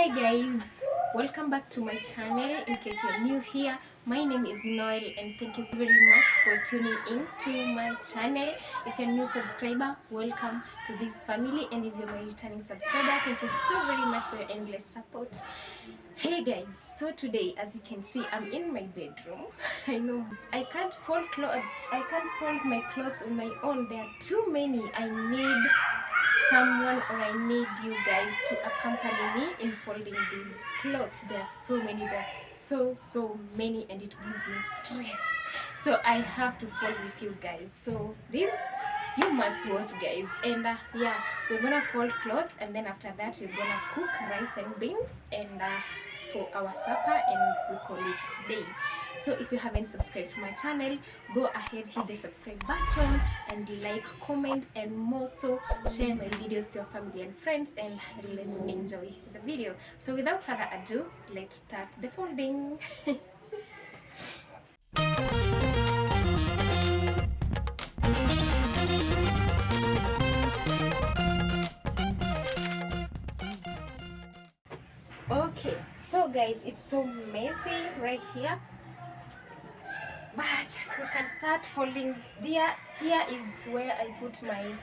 Hi guys, welcome back to my channel. In case you're new here, my name is Noel and thank you so very much for tuning in to my channel. If you're a new subscriber, welcome to this family, and if you're my returning subscriber, thank you so very much for your endless support. Hey guys, so today as you can see I'm in my bedroom. I know I can't fold clothes. I can't fold my clothes on my own. There are too many. I need someone, or I need you guys to accompany me in folding these clothes. There are so many. There's so many, and it gives me stress. So I have to fold with you guys. So this you must watch, guys. And yeah, we're gonna fold clothes, and then after that we're gonna cook rice and beans and for our supper, and we call it day. So if you haven't subscribed to my channel, go ahead, hit the subscribe button and like, comment, and more so share my videos to your family and friends, and let's enjoy the video. So without further ado, let's start the folding. Okay, so guys, it's so messy right here, but we can start folding. Here is where I put my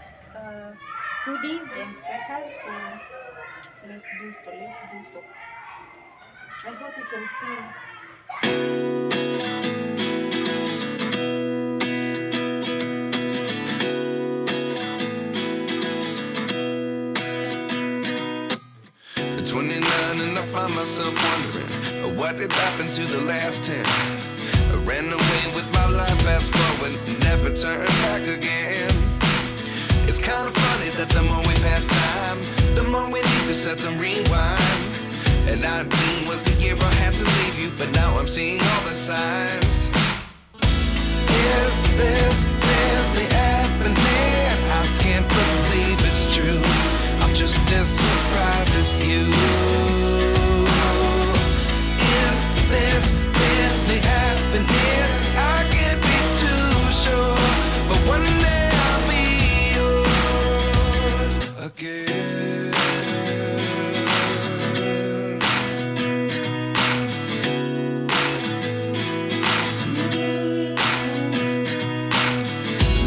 hoodies and sweaters. So let's do so. I hope you can see. At 29 and I find myself wondering what did happen to the last 10. I ran away with my life, fast forward, never turn back again. It's kind of funny that the more we pass time, the more we need to set the rewind. And 19 was the year I had to leave you, but now I'm seeing all the signs. Is this really happening? I can't believe it's true. I'm just as surprised as you. Is this really happening? I can't be too sure, but one day I'll be yours again.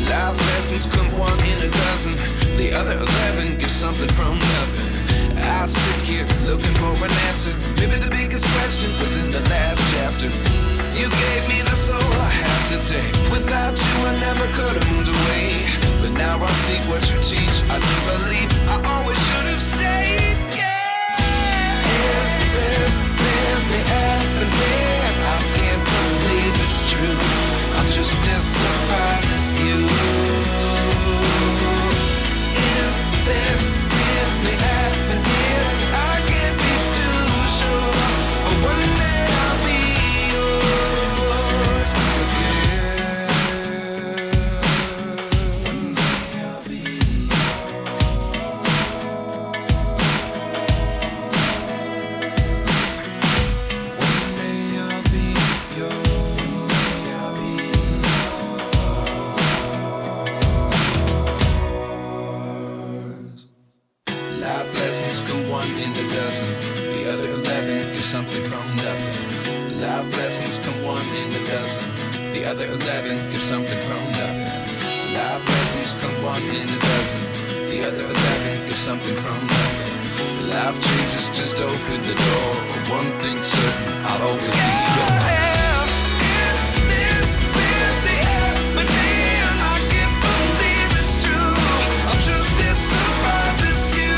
Life lessons come one in a dozen. The other 11 give something from nothing. I sit here looking for an answer. Maybe the biggest question was in the last chapter. You gave me the soul I have today. Without you I never could have moved away. But now I see what you teach. I do believe I always should have stayed. Yeah. Is this really happening? I can't believe it's true. I'm just as surprised as you. Is this really happening? I can't be too sure, but one day I'll be yours again. One day I'll be One day I'll be yours. One day I'll be yours. Life lessons come one in a dozen. The other 11 give something from nothing. Life lessons come one in a dozen. The other 11 give something from nothing. Life lessons come one in a dozen. The other 11 give something from nothing. Life changes just open the door. One thing's certain, I'll always be yours. Is this really happening? I can't believe it's true. I'm just as surprised as you.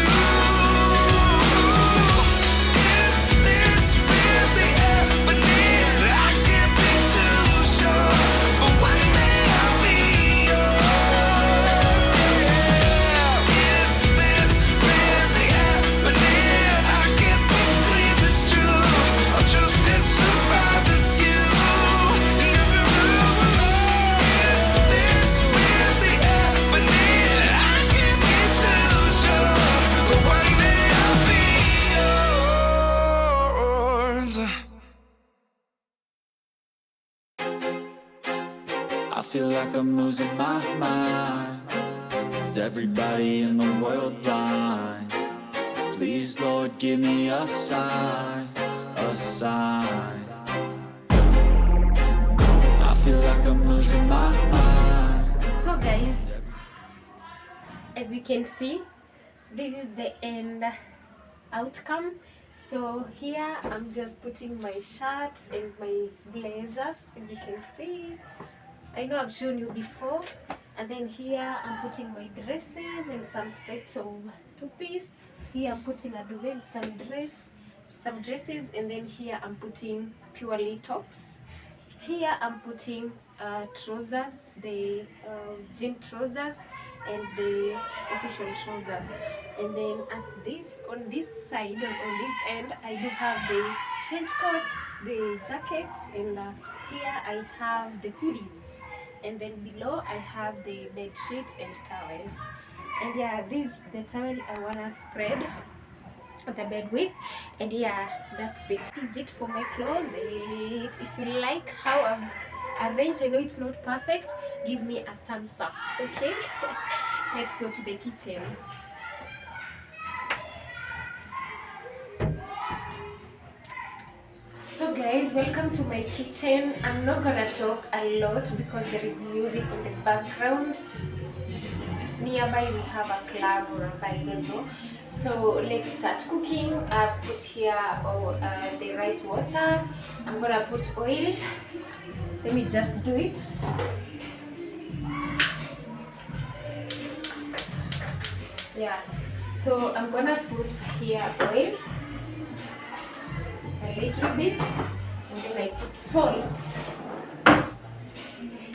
Is this really happening? I can't be too sure, but one day I'll be yours. Yeah. Is this really happening? I can't believe it's true. I'm just as surprised as you. Is this really happening? I can't be too sure, but one day I'll be yours. I feel like I'm losing my mind. Is everybody in the world blind? Please, Lord, give me a sign, a sign. I feel like I'm losing my mind. So guys, as you can see, this is the end outcome. So here I'm just putting my shirts and my blazers, as you can see. I know I've shown you before. And then here I'm putting my dresses and some sets of two-piece. Here I'm putting a duvet and some dresses, and then here I'm putting purely tops. Here I'm putting trousers, the gym trousers and the official trousers. And then on this side, on this end, I do have the trench coats, the jackets, and here I have the hoodies. And then below I have the bed sheets and towels. And yeah, this the towel I wanna spread the bed with. And yeah, that's it. This is it for my closet. If you like how I've arranged, I know it's not perfect, give me a thumbs up, okay? Let's go to the kitchen. So guys, welcome to my kitchen. I'm not gonna talk a lot because there is music in the background. Nearby we have a club or a bar, I don't know. So let's start cooking. I've put here the rice water. I'm gonna put oil. Let me just do it. Yeah, so I'm gonna put here oil, a little bit, and then I put salt.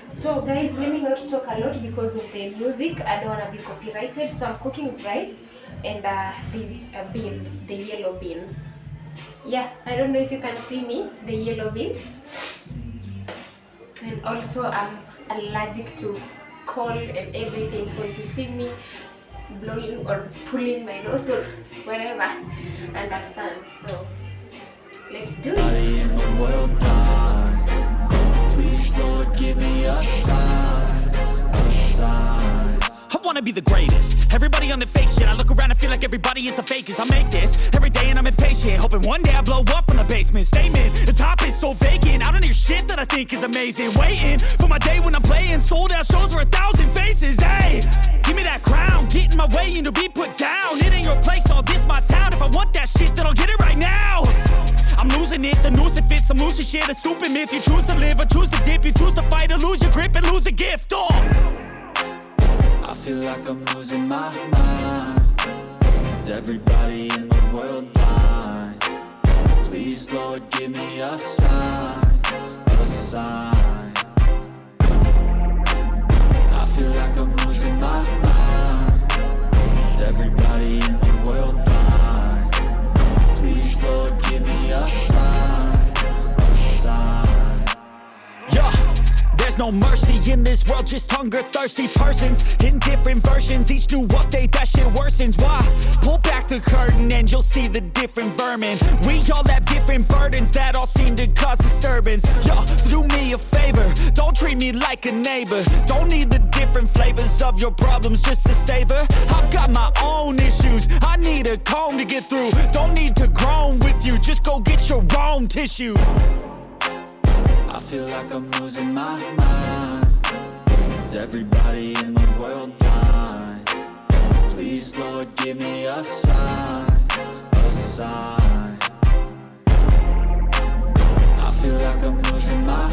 So guys, let me not talk a lot because of the music. I don't want to be copyrighted. So I'm cooking rice and these beans, the yellow beans. Yeah, I don't know if you can see me, the yellow beans. And also I'm allergic to cold and everything. So if you see me blowing or pulling my nose or whatever, understand. So let's do it. In the world blind. Please, Lord, give me a sign, a sign. I wanna be the greatest. Everybody on the fake shit. I look around and feel like everybody is the fakest. I make this every day and I'm impatient, hoping one day I blow up from the basement. Statement, the top is so vacant. I don't hear shit that I think is amazing. Waiting for my day when I'm playing sold out shows for 1,000 faces. Hey, give me that crown, get in my way and to be put down. It ain't your place, no, this my town. If I want that shit, then I'll get it right now. I'm losing it, the noose it fits, some loose shit, a stupid myth. You choose to live or choose to dip, you choose to fight or lose your grip and lose a gift. I feel like I'm losing my mind. Is everybody in the world blind? Please, Lord, give me a sign, a sign. I feel like I'm losing my mind. Is everybody in the world blind? Please, Lord, give me a sign, a sign. Yeah. There's no mercy in this world, just hunger-thirsty persons in different versions, each new update, that shit worsens. Why? Pull back the curtain and you'll see the different vermin. We all have different burdens that all seem to cause disturbance. Yo, so do me a favor, don't treat me like a neighbor. Don't need the different flavors of your problems just to savor. I've got my own issues, I need a comb to get through. Don't need to groan with you, just go get your own tissue. I feel like I'm losing my mind. Is everybody in the world blind? Please, Lord, give me a sign, a sign. I feel like I'm losing my